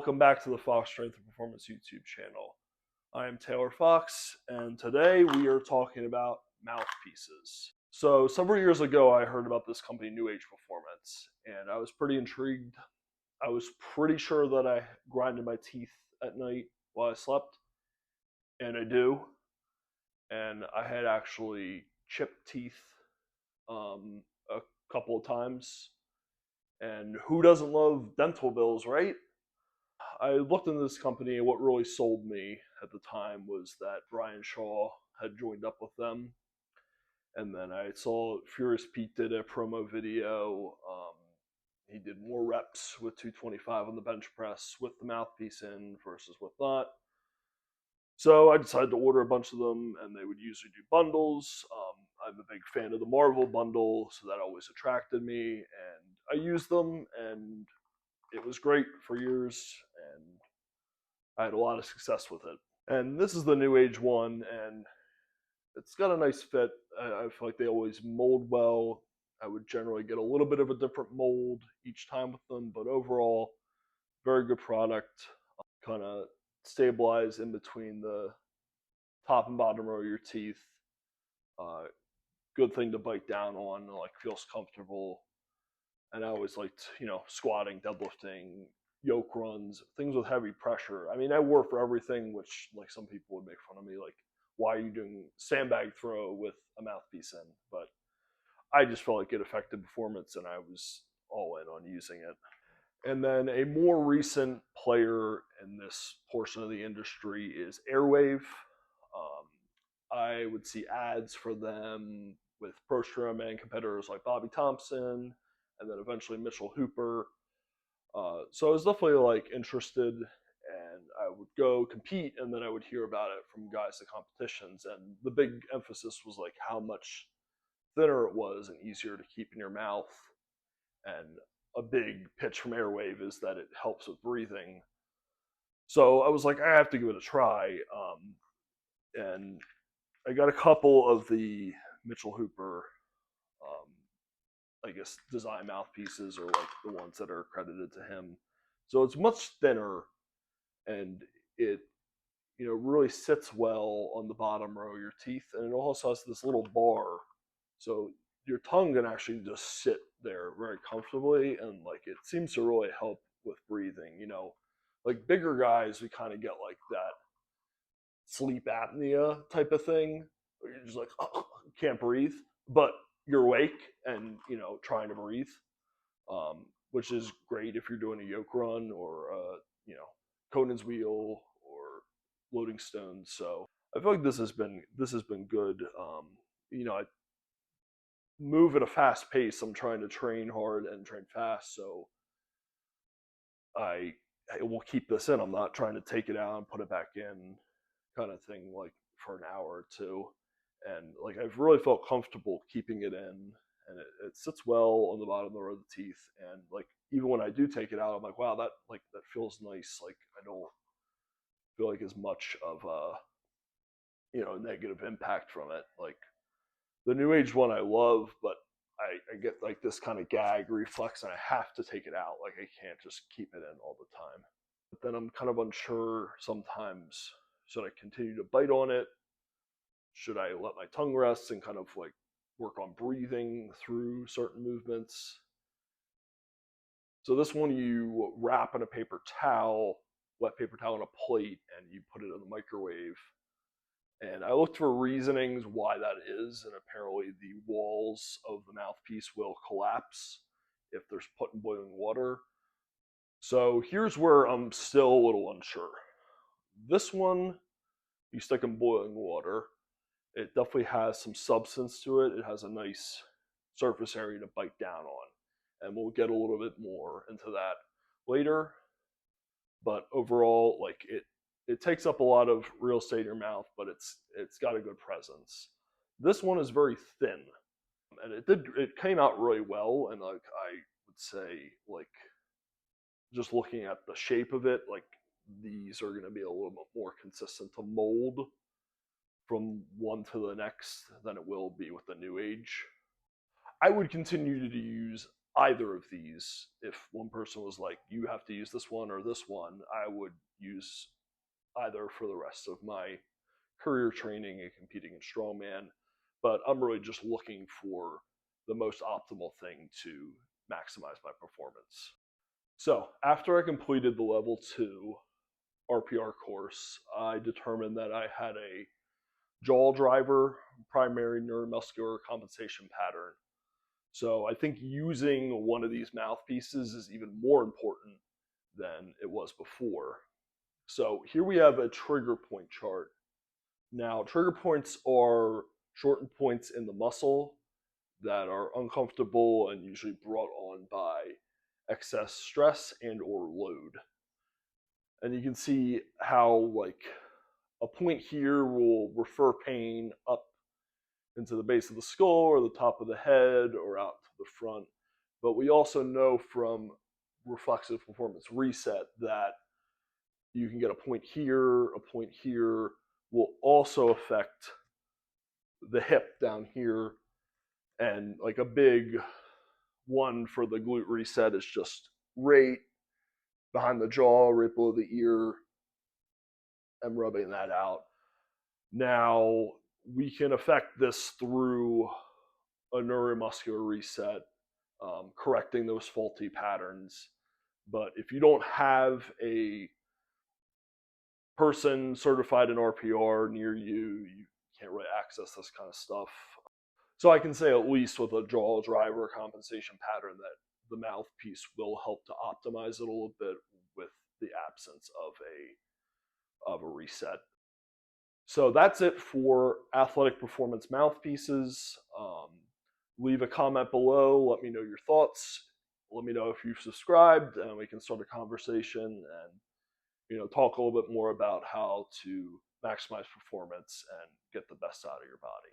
welcome back to the Fox Strength and Performance YouTube channel. I am Taylor Fox, and today we are talking about mouthpieces. So several years ago, I heard about this company, New Age Performance, and I was pretty intrigued. I was pretty sure that I grinded my teeth at night while I slept, and I do. And I had actually chipped teeth a couple of times. And who doesn't love dental bills, right? I looked into this company, and what really sold me at the time was that Brian Shaw had joined up with them. And then I saw Furious Pete did a promo video. He did more reps with 225 on the bench press with the mouthpiece in versus with not. So I decided to order a bunch of them, and they would usually do bundles. I'm a big fan of the Marvel bundle, so that always attracted me. And I used them, and it was great for years, and I had a lot of success with it. And this is the New Age one, and it's got a nice fit. I feel like they always mold well. I would generally get a little bit of a different mold each time with them, but overall, very good product. Kind of stabilize in between the top and bottom row of your teeth. Good thing to bite down on, like feels comfortable. And I always liked, squatting, deadlifting, yoke runs, things with heavy pressure. I mean, I wore for everything, which like some people would make fun of me, like, why are you doing sandbag throw with a mouthpiece in? But I just felt like it affected performance, and I was all in on using it. And then a more recent player in this portion of the industry is Airwaav. I would see ads for them with pro strongman competitors like Bobby Thompson, and then eventually Mitchell Hooper. So I was definitely like interested, and I would go compete, and then I would hear about it from guys at competitions. And the big emphasis was like how much thinner it was and easier to keep in your mouth. And a big pitch from Airwaav is that it helps with breathing. So I was like, I have to give it a try. And I got a couple of the Mitchell Hooper, I guess, design mouthpieces, or like the ones that are credited to him. So it's much thinner, and it, really sits well on the bottom row of your teeth. And it also has this little bar. So your tongue can actually just sit there very comfortably, and like it seems to really help with breathing. Like bigger guys, we kind of get like that sleep apnea type of thing, where you're just like, oh, can't breathe, but you're awake and trying to breathe, which is great if you're doing a yoke run or Conan's wheel or loading stones. So I feel like this has been good. I move at a fast pace. I'm trying to train hard and train fast, so I will keep this in. I'm not trying to take it out and put it back in, kind of thing, like for an hour or two. And like I've really felt comfortable keeping it in, and it sits well on the bottom of the row of the teeth. And like even when I do take it out, I'm like, wow, that feels nice. Like I don't feel like as much of a negative impact from it. Like the New Age one I love, but I get like this kind of gag reflex, and I have to take it out. Like I can't just keep it in all the time. But then I'm kind of unsure sometimes. Should I continue to bite on it? Should I let my tongue rest and kind of like work on breathing through certain movements? So this one you wrap in a paper towel, wet paper towel on a plate, and you put it in the microwave. And I looked for reasonings why that is, and apparently the walls of the mouthpiece will collapse if there's put in boiling water. So here's where I'm still a little unsure. This one, you stick in boiling water. It definitely has some substance to it. It has a nice surface area to bite down on. And we'll get a little bit more into that later. But overall, like it takes up a lot of real estate in your mouth, but it's got a good presence. This one is very thin, and it came out really well. And like I would say, like just looking at the shape of it, like these are going to be a little bit more consistent to mold from one to the next than it will be with the New Age. I would continue to use either of these. If one person was like, you have to use this one or this one, I would use either for the rest of my career training and competing in strongman. But I'm really just looking for the most optimal thing to maximize my performance. So after I completed the level 2 RPR course, I determined that I had a jaw driver, primary neuromuscular compensation pattern. So I think using one of these mouthpieces is even more important than it was before. So here we have a trigger point chart. Now, trigger points are shortened points in the muscle that are uncomfortable and usually brought on by excess stress and or load. And you can see how like a point here will refer pain up into the base of the skull or the top of the head or out to the front. But we also know from reflexive performance reset that you can get a point here will also affect the hip down here. And like a big one for the glute reset is just right behind the jaw, right below the ear, and rubbing that out. Now, we can affect this through a neuromuscular reset, correcting those faulty patterns. But if you don't have a person certified in RPR near you, you can't really access this kind of stuff. So I can say at least with a jaw driver compensation pattern that the mouthpiece will help to optimize it a little bit with the absence of a reset. So that's it for athletic performance mouthpieces. Leave a comment below. Let me know your thoughts. Let me know if you've subscribed, and we can start a conversation and talk a little bit more about how to maximize performance and get the best out of your body.